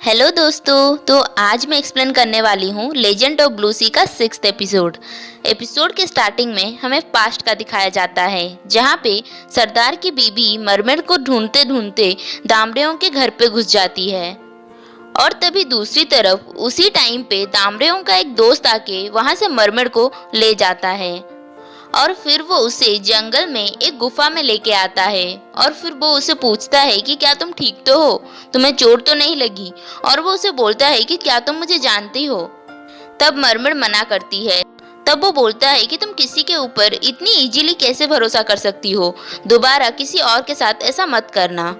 Hello दोस्तों, तो आज मैं एक्सप्लेन करने वाली हूँ लेजेंड ऑफ ब्लू सी का 6th एपिसोड। एपिसोड के स्टार्टिंग में हमें पास्ट का दिखाया जाता है, जहाँ पे सरदार की बीबी मरमेड को ढूंढते ढूंढते दामड़ेयों के घर पे घुस जाती है। और तभी दूसरी तरफ उसी टाइम पे दामड़ेयों का एक दोस्त आके वहाँ से मरमेड को ले जाता है और फिर वो उसे जंगल में एक गुफा में लेके आता है। और फिर वो उसे पूछता है कि क्या तुम ठीक तो हो, तुम्हें चोट तो नहीं लगी। और वो उसे बोलता है कि क्या तुम मुझे जानती हो। तब मरमर मना करती है। तब वो बोलता है कि तुम किसी के ऊपर इतनी इजीली कैसे भरोसा कर सकती हो, दोबारा किसी और के साथ ऐसा मत करना।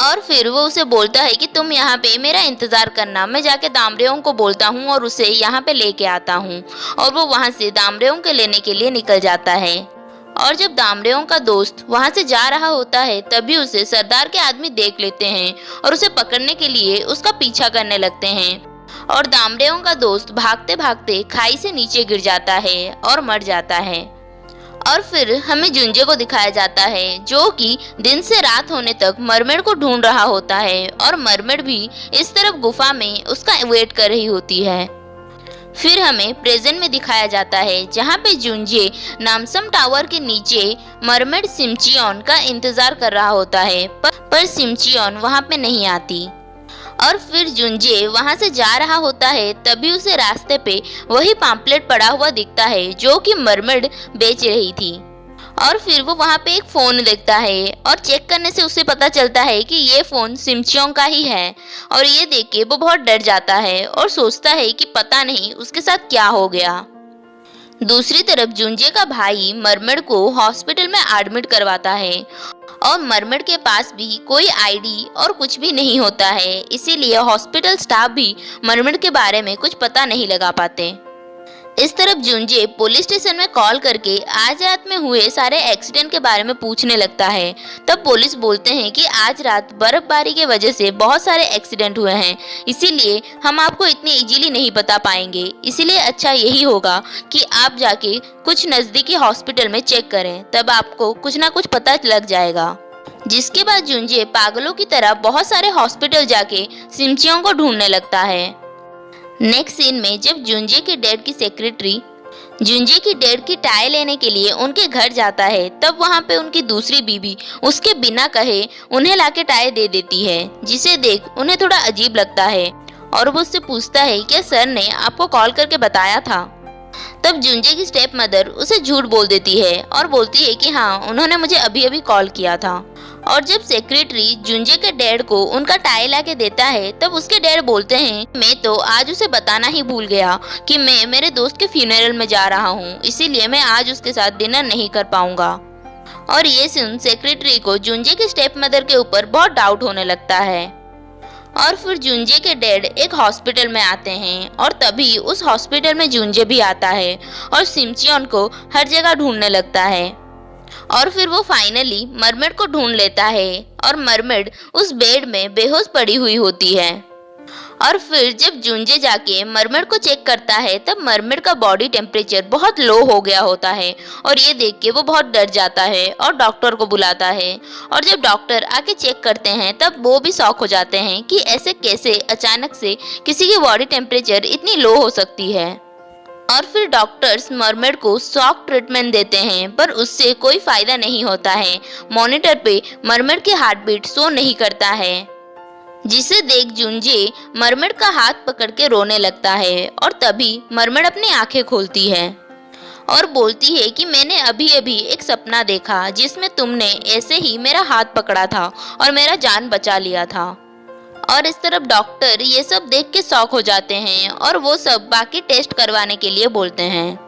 और फिर वो उसे बोलता है कि तुम यहाँ पे मेरा इंतजार करना, मैं जाके दामड़ेयों को बोलता हूँ और उसे यहाँ पे लेके आता हूँ। और वो वहाँ से दामड़ेयों के लेने के लिए निकल जाता है। और जब दामड़ेयों का दोस्त वहाँ से जा रहा होता है, तभी उसे सरदार के आदमी देख लेते हैं और उसे पकड़ने के लिए उसका पीछा करने लगते हैं। और दामड़ेयों का दोस्त भागते भागते खाई से नीचे गिर जाता है और मर जाता है। और फिर हमें जुंजे को दिखाया जाता है, जो कि दिन से रात होने तक मरमेड को ढूंढ रहा होता है और मरमेड भी इस तरफ गुफा में उसका वेट कर रही होती है। फिर हमें प्रेजेंट में दिखाया जाता है, जहाँ पे जुंजे नामसम टावर के नीचे मरमेड सिमचियोन का इंतजार कर रहा होता है, पर सिमचियोन वहाँ पे नहीं आती। और फिर जुंजे वहां से जा रहा होता है, तभी उसे रास्ते पे वही पम्पलेट पड़ा हुआ दिखता है जो कि मरमेड बेच रही थी। और फिर वो वहां पे एक फोन देखता है और चेक करने से उसे पता चलता है कि ये फोन सिमचियोंग का ही है। और ये देख के वो बहुत डर जाता है और सोचता है कि पता नहीं उसके साथ क्या हो गया। दूसरी तरफ जुंजे का भाई मरमेड को हॉस्पिटल में एडमिट करवाता है और मरमेड के पास भी कोई आईडी और कुछ भी नहीं होता है, इसीलिए हॉस्पिटल स्टाफ भी मरमेड के बारे में कुछ पता नहीं लगा पाते। इस तरफ जुंजे पुलिस स्टेशन में कॉल करके आज रात में हुए सारे एक्सीडेंट के बारे में पूछने लगता है। तब पुलिस बोलते हैं कि आज रात बर्फबारी के वजह से बहुत सारे एक्सीडेंट हुए हैं, इसीलिए हम आपको इतनी इजीली नहीं बता पाएंगे। इसीलिए अच्छा यही होगा कि आप जाके कुछ नज़दीकी हॉस्पिटल में चेक करें, तब आपको कुछ ना कुछ पता लग जाएगा। जिसके बाद जुंजे पागलों की तरह बहुत सारे हॉस्पिटल जाके सिमचियों को ढूंढने लगता है। नेक्स्ट सीन में जब जुंजे के डैड की सेक्रेटरी जुंजे की डैड की टाई लेने के लिए उनके घर जाता है, तब वहां पे उनकी दूसरी बीबी उसके बिना कहे उन्हें लाके टाई दे देती है, जिसे देख उन्हें थोड़ा अजीब लगता है। और वो उससे पूछता है कि सर ने आपको कॉल करके बताया था। तब जुंजे की स्टेप मदर उसे झूठ बोल देती है और बोलती है कि हाँ, उन्होंने मुझे अभी अभी कॉल किया था। और जब सेक्रेटरी जुंजे के डैड को उनका टाई ला के देता है, तब उसके डैड बोलते हैं मैं तो आज उसे बताना ही भूल गया कि मैं मेरे दोस्त के फ्यूनरल में जा रहा हूँ, इसीलिए मैं आज उसके साथ डिनर नहीं कर पाऊंगा। और ये सुन सेक्रेटरी को जुंजे के स्टेप मदर के ऊपर बहुत डाउट होने लगता है। और फिर जुंजे के डैड एक हॉस्पिटल में आते हैं और तभी उस हॉस्पिटल में जुंजे भी आता है और सिमचियोन को हर जगह ढूंढने लगता है। और फिर वो फाइनली मरमेड को ढूंढ लेता है और मरमेड उस बेड में बेहोश पड़ी हुई होती है। और फिर जब जुंजे जाके मरमेड को चेक करता है, तब मरमेड का बॉडी टेम्परेचर बहुत लो हो गया होता है और ये देख के वो बहुत डर जाता है और डॉक्टर को बुलाता है। और जब डॉक्टर आके चेक करते हैं, तब वो भी शॉक हो जाते हैं कि ऐसे कैसे अचानक से किसी की बॉडी टेम्परेचर इतनी लो हो सकती है। और फिर डॉक्टर्स मरमेड को शॉक ट्रीटमेंट देते हैं, पर उससे कोई फायदा नहीं होता है। मॉनिटर पे मरमेड की हार्ट बीट शो नहीं करता है, जिसे देख जुंजे मरमेड का हाथ पकड़ के रोने लगता है। और तभी मरमेड अपनी आंखें खोलती है और बोलती है कि मैंने अभी अभी एक सपना देखा जिसमें तुमने ऐसे ही मेरा हाथ पकड़ा था और मेरा जान बचा लिया था। और इस तरफ डॉक्टर ये सब देख के शॉक हो जाते हैं और वो सब बाकी टेस्ट करवाने के लिए बोलते हैं।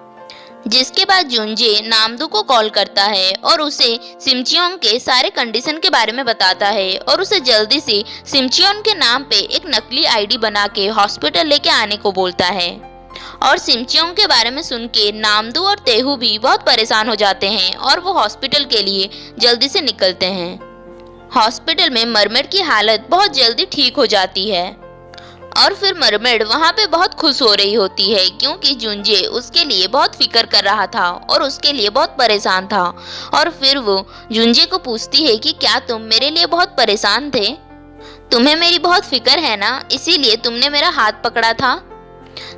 जिसके बाद जुंजे नामदू को कॉल करता है और उसे सिमचियोंग के सारे कंडीशन के बारे में बताता है और उसे जल्दी से सिमचियोंग के नाम पे एक नकली आईडी बना के हॉस्पिटल लेके आने को बोलता है। और सिमचियोंग के बारे में सुन के नामदू और तेहू भी बहुत परेशान हो जाते हैं और वो हॉस्पिटल के लिए जल्दी से निकलते हैं। हॉस्पिटल में मरमेड की हालत बहुत जल्दी ठीक हो जाती है और फिर मरमेड वहाँ पे बहुत खुश हो रही होती है, क्योंकि जुंजे उसके लिए बहुत फिक्र कर रहा था और उसके लिए बहुत परेशान था। और फिर वो जुंजे को पूछती है कि क्या तुम मेरे लिए बहुत परेशान थे। तुम्हें मेरी बहुत फिक्र है ना, इसीलिए तुमने मेरा हाथ पकड़ा था।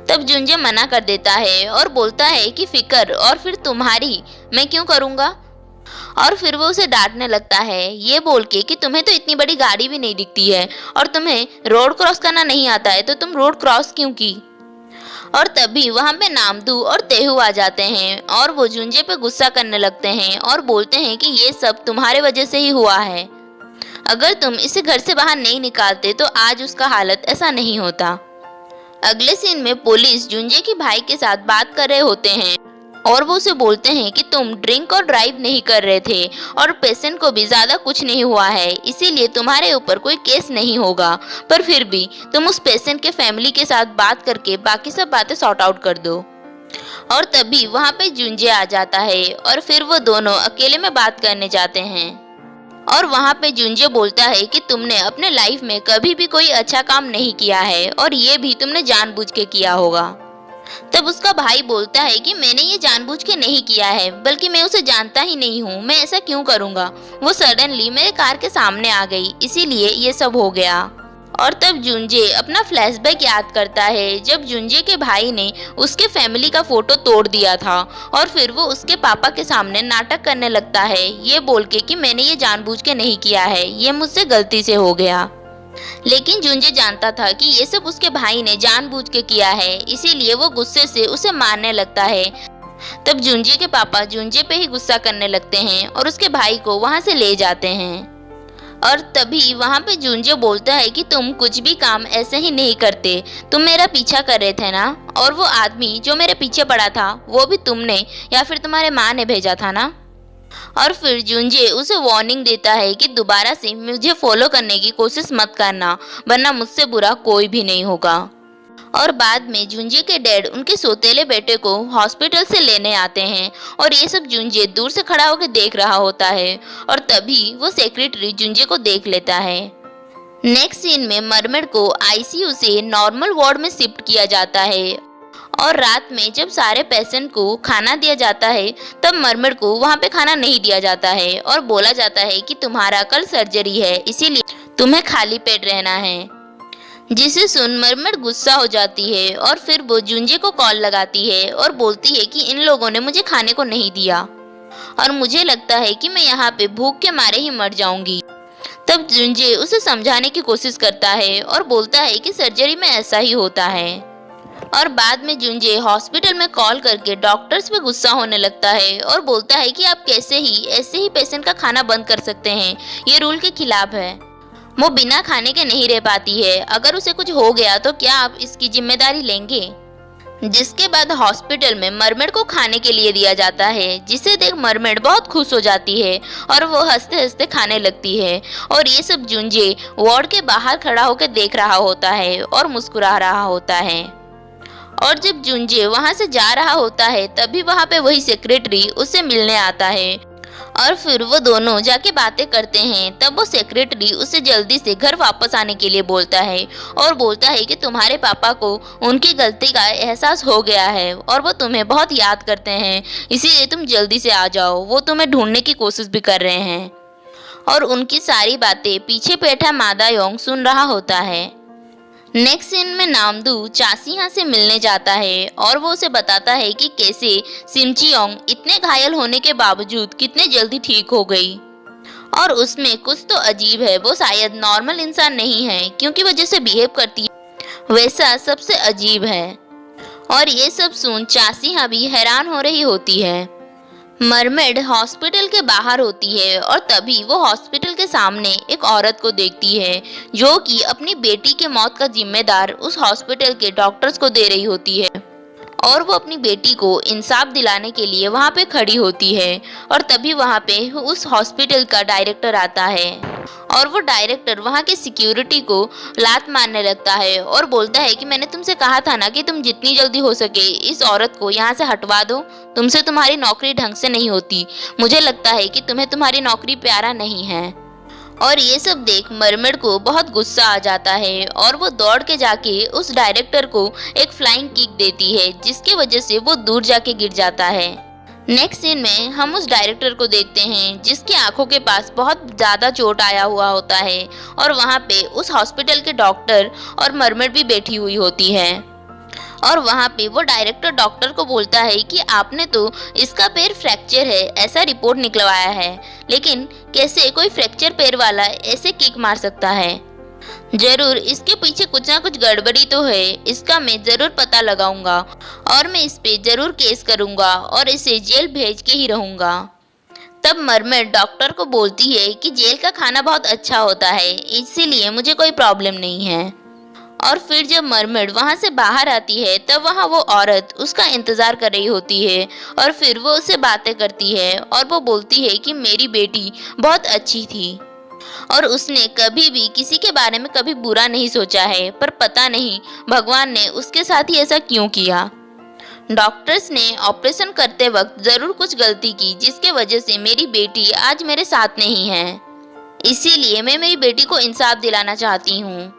तब जुंजे मना कर देता है और बोलता है कि फिक्र और फिर तुम्हारी मैं क्यों करूँगा। और फिर वो उसे डांटने लगता है ये बोल के कि तुम्हें तो इतनी बड़ी गाड़ी भी नहीं दिखती है और तुम्हें रोड क्रॉस करना नहीं आता है, तो तुम रोड क्रॉस क्यों की। और तभी वहाँ पे नामदू और तेहू आ जाते हैं और वो जुंजे पे गुस्सा करने लगते हैं और बोलते हैं कि ये सब तुम्हारे वजह से ही हुआ है। अगर तुम इसे घर से बाहर नहीं निकालते तो आज उसका हालत ऐसा नहीं होता। अगले सीन में पुलिस जुंजे के भाई के साथ बात कर रहे होते हैं और वो उसे बोलते हैं कि तुम ड्रिंक और ड्राइव नहीं कर रहे थे और पेशेंट को भी ज़्यादा कुछ नहीं हुआ है, इसीलिए तुम्हारे ऊपर कोई केस नहीं होगा, पर फिर भी तुम उस पेशेंट के फैमिली के साथ बात करके बाकी सब बातें सॉर्ट आउट कर दो। और तभी वहाँ पे जुंजे आ जाता है और फिर वो दोनों अकेले में बात करने जाते हैं। और वहाँ पे जुंजे बोलता है कि तुमने अपने लाइफ में कभी भी कोई अच्छा काम नहीं किया है और ये भी तुमने जानबूझ के किया होगा। तब उसका भाई बोलता है कि मैंने ये जानबूझ के नहीं किया है, बल्कि मैं उसे जानता ही नहीं हूँ, मैं ऐसा क्यों करूँगा। वो सडनली मेरे कार के सामने आ गई, इसीलिए ये सब हो गया। और तब जुंजे अपना फ्लैशबैक याद करता है जब जुंजे के भाई ने उसके फैमिली का फोटो तोड़ दिया था और फिर वो उसके पापा के सामने नाटक करने लगता है ये बोल के कि मैंने ये जानबूझ के नहीं किया है, ये मुझसे गलती से हो गया। लेकिन जुंजे जानता था कि ये सब उसके भाई ने जानबूझ के किया है, इसीलिए वो गुस्से से उसे मारने लगता है। तब जुंजे के पापा जुंजे पे ही गुस्सा करने लगते हैं और उसके भाई को वहाँ से ले जाते हैं। और तभी वहाँ पे जुंजे बोलता है कि तुम कुछ भी काम ऐसे ही नहीं करते, तुम मेरा पीछा कर रहे थे ना, और वो आदमी जो मेरे पीछे पड़ा था वो भी तुमने या फिर तुम्हारे माँ ने भेजा था ना। और फिर जुंजे उसे वार्निंग देता है कि दोबारा से मुझे फॉलो करने की कोशिश मत करना, वरना मुझसे बुरा कोई भी नहीं होगा। और बाद में जुंजे के डैड उनके सौतेले बेटे को हॉस्पिटल से लेने आते हैं और ये सब जुंजे दूर से खड़ा होकर देख रहा होता है और तभी वो सेक्रेटरी जुंजे को देख लेता है। नेक्स्ट सीन में मरमेड को आईसीयू से नॉर्मल वार्ड में शिफ्ट किया जाता है और रात में जब सारे पेशेंट को खाना दिया जाता है तब मरमेड को वहाँ पे खाना नहीं दिया जाता है और बोला जाता है कि तुम्हारा कल सर्जरी है, इसीलिए तुम्हें खाली पेट रहना है। जिसे सुन मरमेड गुस्सा हो जाती है और फिर वो जुंजे को कॉल लगाती है और बोलती है कि इन लोगों ने मुझे खाने को नहीं दिया और मुझे लगता है कि मैं यहाँ पे भूख के मारे ही मर जाऊंगी। तब जुंजे उसे समझाने की कोशिश करता है और बोलता है कि सर्जरी में ऐसा ही होता है। और बाद में जुंजे हॉस्पिटल में कॉल करके डॉक्टर्स पे गुस्सा होने लगता है और बोलता है कि आप कैसे ही ऐसे ही पेशेंट का खाना बंद कर सकते हैं, ये रूल के खिलाफ है। वो बिना खाने के नहीं रह पाती है, अगर उसे कुछ हो गया तो क्या आप इसकी जिम्मेदारी लेंगे। जिसके बाद हॉस्पिटल में मरमेड को खाने के लिए दिया जाता है, जिसे देख मरमेड बहुत खुश हो जाती है और वो हंसते हंसते खाने लगती है। और ये सब जुंजे वार्ड के बाहर खड़ा होकर देख रहा होता है और मुस्कुरा रहा होता है। और जब जुंजे वहाँ से जा रहा होता है तभी वहाँ पे वही सेक्रेटरी उससे मिलने आता है और फिर वो दोनों जाके बातें करते हैं। तब वो सेक्रेटरी उसे जल्दी से घर वापस आने के लिए बोलता है और बोलता है कि तुम्हारे पापा को उनकी गलती का एहसास हो गया है और वो तुम्हें बहुत याद करते हैं, इसीलिए तुम जल्दी से आ जाओ, वो तुम्हें ढूंढने की कोशिश भी कर रहे हैं। और उनकी सारी बातें पीछे बैठा मादा योंग सुन रहा होता है। नेक्स्ट सीन में नामदू चासिहा से मिलने जाता है और वो उसे बताता है कि कैसे सिमचियोंग इतने घायल होने के बावजूद कितने जल्दी ठीक हो गई। और उसमें कुछ तो अजीब है, वो शायद नॉर्मल इंसान नहीं है क्योंकि वो जैसे बिहेव करती है वैसा सबसे अजीब है। और ये सब सुन चासिहा भी हैरान हो रही होती है। मरमेड हॉस्पिटल के बाहर होती है और तभी वो हॉस्पिटल के सामने एक औरत को देखती है जो कि अपनी बेटी के मौत का जिम्मेदार उस हॉस्पिटल के डॉक्टर्स को दे रही होती है और वो अपनी बेटी को इंसाफ दिलाने के लिए वहाँ पे खड़ी होती है। और तभी वहाँ पे उस हॉस्पिटल का डायरेक्टर आता है और वो डायरेक्टर वहाँ के सिक्योरिटी को लात मारने लगता है और बोलता है कि मैंने तुमसे कहा था ना कि तुम जितनी जल्दी हो सके इस औरत को यहाँ से हटवा दो, तुमसे तुम्हारी नौकरी ढंग से नहीं होती, मुझे लगता है कि तुम्हें तुम्हारी नौकरी प्यारा नहीं है। और ये सब देख मरमेड को बहुत गुस्सा आ जाता है और वो दौड़ के जाके उस डायरेक्टर को एक फ्लाइंग किक देती है जिसकी वजह से वो दूर जाके गिर जाता है। नेक्स्ट सीन में हम उस डायरेक्टर को देखते हैं जिसकी आंखों के पास बहुत ज़्यादा चोट आया हुआ होता है और वहाँ पे उस हॉस्पिटल के डॉक्टर और मरमर भी बैठी हुई होती है। और वहाँ पे वो डायरेक्टर डॉक्टर को बोलता है कि आपने तो इसका पैर फ्रैक्चर है ऐसा रिपोर्ट निकलवाया है, लेकिन कैसे कोई फ्रैक्चर पैर वाला ऐसे किक मार सकता है। जरूर इसके पीछे कुछ ना कुछ गड़बड़ी तो है, इसका मैं जरूर पता लगाऊंगा और मैं इस पे जरूर केस करूंगा और इसे जेल भेज के ही रहूंगा। तब मरमेड डॉक्टर को बोलती है कि जेल का खाना बहुत अच्छा होता है, इसीलिए मुझे कोई प्रॉब्लम नहीं है। और फिर जब मरमेड वहाँ से बाहर आती है तब वहाँ वो औरत उसका इंतज़ार कर रही होती है और फिर वो उससे बातें करती है और वो बोलती है कि मेरी बेटी बहुत अच्छी थी और उसने कभी भी किसी के बारे में कभी बुरा नहीं सोचा है, पर पता नहीं भगवान ने उसके साथ ही ऐसा क्यों किया। डॉक्टर्स ने ऑपरेशन करते वक्त ज़रूर कुछ गलती की जिसके वजह से मेरी बेटी आज मेरे साथ नहीं है, इसीलिए मैं मेरी बेटी को इंसाफ दिलाना चाहती हूँ।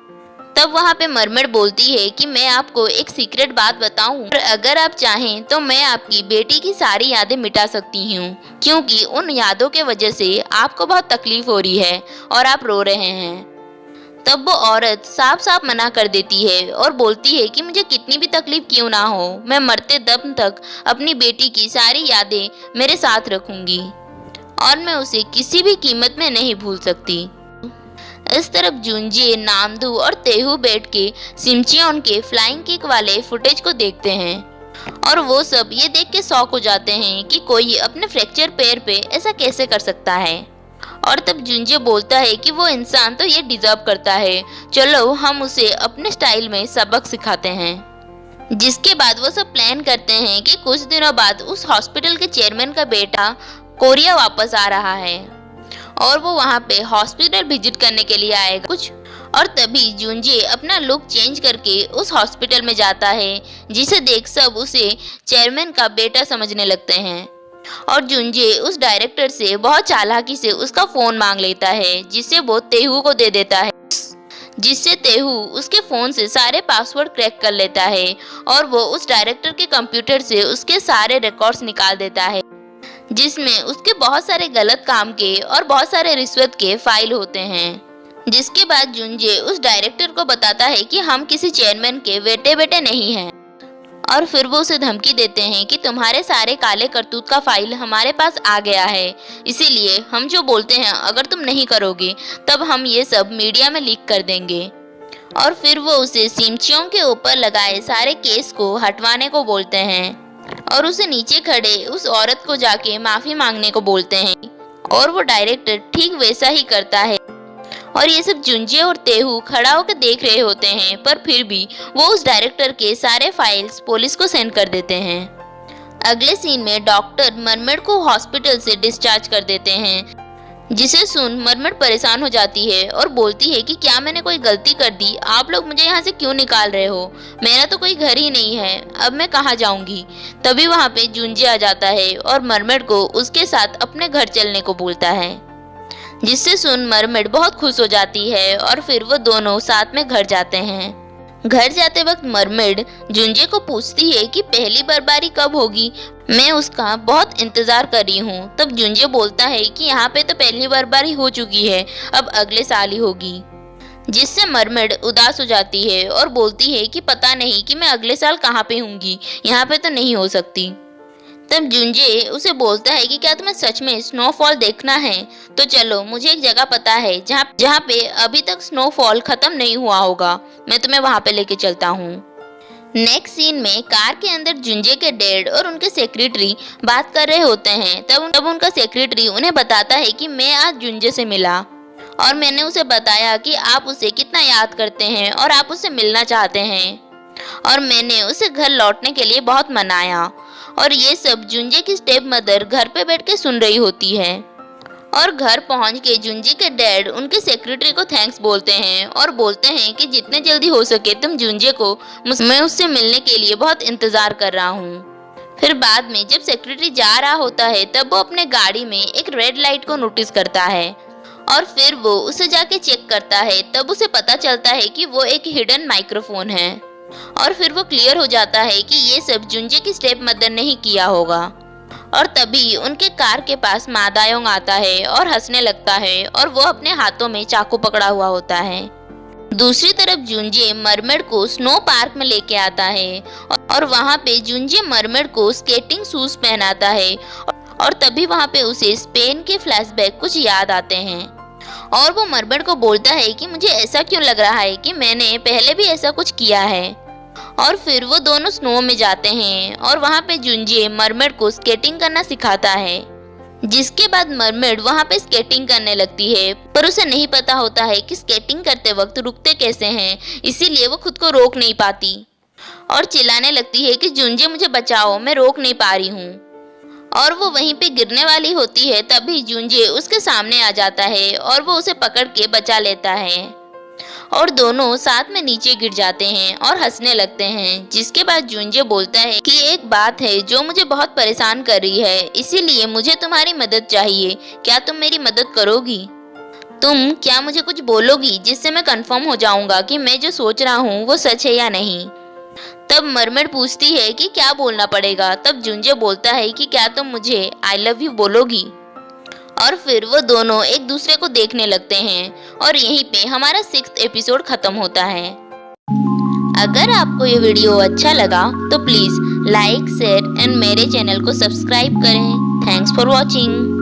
तब वहाँ पे मरमेड बोलती है कि मैं आपको एक सीक्रेट बात बताऊं और अगर आप चाहें तो मैं आपकी बेटी की सारी यादें मिटा सकती हूँ, क्योंकि उन यादों के वजह से आपको बहुत तकलीफ हो रही है और आप रो रहे हैं। तब वो औरत साफ साफ मना कर देती है और बोलती है कि मुझे कितनी भी तकलीफ क्यों ना हो, मैं मरते दम तक अपनी बेटी की सारी यादें मेरे साथ रखूंगी और मैं उसे किसी भी कीमत में नहीं भूल सकती। इस तरफ जुंजे, नामदू और तेहू बैठ के सिमचियोन के फ्लाइंग किक वाले फुटेज को देखते हैं और वो सब ये देख के शॉक हो जाते हैं कि कोई अपने फ्रैक्चर पैर पे ऐसा कैसे कर सकता है। और तब जुंजे बोलता है कि वो इंसान तो ये डिजर्व करता है, चलो हम उसे अपने स्टाइल में सबक सिखाते हैं। जिसके बाद वो सब प्लान करते हैं कि कुछ दिनों बाद उस हॉस्पिटल के चेयरमैन का बेटा कोरिया वापस आ रहा है और वो वहाँ पे हॉस्पिटल विजिट करने के लिए आएगा कुछ। और तभी जुंजे अपना लुक चेंज करके उस हॉस्पिटल में जाता है, जिसे देख सब उसे चेयरमैन का बेटा समझने लगते हैं। और जुंजे उस डायरेक्टर से बहुत चालाकी से उसका फोन मांग लेता है, जिसे वो तेहू को दे देता है, जिससे तेहू उसके फोन से सारे पासवर्ड क्रैक कर लेता है और वो उस डायरेक्टर के कंप्यूटर से उसके सारे रिकॉर्ड्स निकाल देता है, जिसमें उसके बहुत सारे गलत काम के और बहुत सारे रिश्वत के फाइल होते हैं। जिसके बाद जुंजे उस डायरेक्टर को बताता है कि हम किसी चेयरमैन के बेटे नहीं हैं और फिर वो उसे धमकी देते हैं कि तुम्हारे सारे काले करतूत का फाइल हमारे पास आ गया है, इसीलिए हम जो बोलते हैं अगर तुम नहीं करोगे तब हम ये सब मीडिया में लीक कर देंगे। और फिर वो उसे सिमचियों के ऊपर लगाए सारे केस को हटवाने को बोलते हैं और उसे नीचे खड़े उस औरत को जाके माफी मांगने को बोलते हैं और वो डायरेक्टर ठीक वैसा ही करता है। और ये सब जुंजे और तेहू खड़ा होकर देख रहे होते हैं, पर फिर भी वो उस डायरेक्टर के सारे फाइल्स पुलिस को सेंड कर देते हैं। अगले सीन में डॉक्टर मरमेड को हॉस्पिटल से डिस्चार्ज कर देते हैं, जिसे सुन मरमेड परेशान हो जाती है और बोलती है कि क्या मैंने कोई गलती कर दी, आप लोग मुझे यहाँ से क्यों निकाल रहे हो, मेरा तो कोई घर ही नहीं है, अब मैं कहाँ जाऊँगी। तभी वहाँ पे जुंजे आ जाता है और मरमेड को उसके साथ अपने घर चलने को बोलता है, जिससे सुन मरमेड बहुत खुश हो जाती है और फिर वो दोनों साथ में घर जाते हैं। घर जाते वक्त मरमेड जुंजे को पूछती है कि पहली बर्बारी कब होगी, मैं उसका बहुत इंतजार कर रही हूँ। तब जुंजे बोलता है कि यहाँ पे तो पहली बर्बारी हो चुकी है, अब अगले साल ही होगी। जिससे मरमेड उदास हो जाती है और बोलती है कि पता नहीं कि मैं अगले साल कहाँ पे होंगी, यहाँ पे तो नहीं हो सकती। तब जुंजे उसे बोलता है कि क्या तुम्हें सच में स्नोफॉल देखना है, तो चलो मुझे एक जगह पता है जहाँ पे अभी तक स्नोफॉल खत्म नहीं हुआ होगा, मैं तुम्हें वहाँ पे लेके चलता हूँ। नेक्स्ट सीन में कार के अंदर जुंजे के डैड और उनके सेक्रेटरी बात कर रहे होते हैं। तब उनका सेक्रेटरी उन्हें बताता है कि मैं आज जुंजे से मिला और मैंने उसे बताया कि आप उसे कितना याद करते हैं और आप उससे मिलना चाहते हैं, और मैंने उसे घर लौटने के लिए बहुत मनाया। और ये सब जुंजे की स्टेप मदर घर पे बैठ के सुन रही होती है। और घर पहुंच के जुंजे के डैड उनके सेक्रेटरी को थैंक्स बोलते हैं और बोलते हैं कि जितने जल्दी हो सके तुम जुंजे को, मैं उससे मिलने के लिए बहुत इंतजार कर रहा हूँ। फिर बाद में जब सेक्रेटरी जा रहा होता है तब वो अपने गाड़ी में एक रेड लाइट को नोटिस करता है और फिर वो उसे जाके चेक करता है। तब उसे पता चलता है कि वो एक हिडन माइक्रोफोन है और फिर वो क्लियर हो जाता है कि ये सब जुंजे की स्टेप मदर ने ही किया होगा। और तभी उनके कार के पास मा दायोंग आता है और हंसने लगता है और वो अपने हाथों में चाकू पकड़ा हुआ होता है। दूसरी तरफ जुंजे मरमेड को स्नो पार्क में लेके आता है और वहाँ पे जुंजे मरमेड को स्केटिंग शूज पहनाता है और तभी वहाँ पे उसे स्पेन के फ्लैशबैक कुछ याद आते हैं और वो मरमेड को बोलता है कि मुझे ऐसा क्यों लग रहा है कि मैंने पहले भी ऐसा कुछ किया है। और फिर वो दोनों स्नो में जाते हैं और वहाँ पे जुंजे मरमेड को स्केटिंग करना सिखाता है, जिसके बाद मरमेड वहाँ पे स्केटिंग करने लगती है, पर उसे नहीं पता होता है कि स्केटिंग करते वक्त रुकते कैसे हैं, इसीलिए वो खुद को रोक नहीं पाती और चिल्लाने लगती है कि जुंजे मुझे बचाओ, मैं रोक नहीं पा रही हूँ। और वो वहीं पे गिरने वाली होती है, तभी जुंजे उसके सामने आ जाता है और वो उसे पकड़ के बचा लेता है और दोनों साथ में नीचे गिर जाते हैं और हंसने लगते हैं। जिसके बाद जुंजे बोलता है कि एक बात है जो मुझे बहुत परेशान कर रही है, इसीलिए मुझे तुम्हारी मदद चाहिए, क्या तुम मेरी मदद करोगी? तुम क्या मुझे कुछ बोलोगी जिससे मैं कंफर्म हो जाऊंगा कि मैं जो सोच रहा हूँ वो सच है या नहीं? तब मरमेड पूछती है कि क्या बोलना पड़ेगा। तब जुंजे बोलता है कि क्या तुम मुझे आई लव यू बोलोगी? और फिर वो दोनों एक दूसरे को देखने लगते हैं और यहीं पे हमारा 6th एपिसोड खत्म होता है। अगर आपको ये वीडियो अच्छा लगा तो प्लीज लाइक, शेयर एंड मेरे चैनल को सब्सक्राइब करें। Thanks for watching.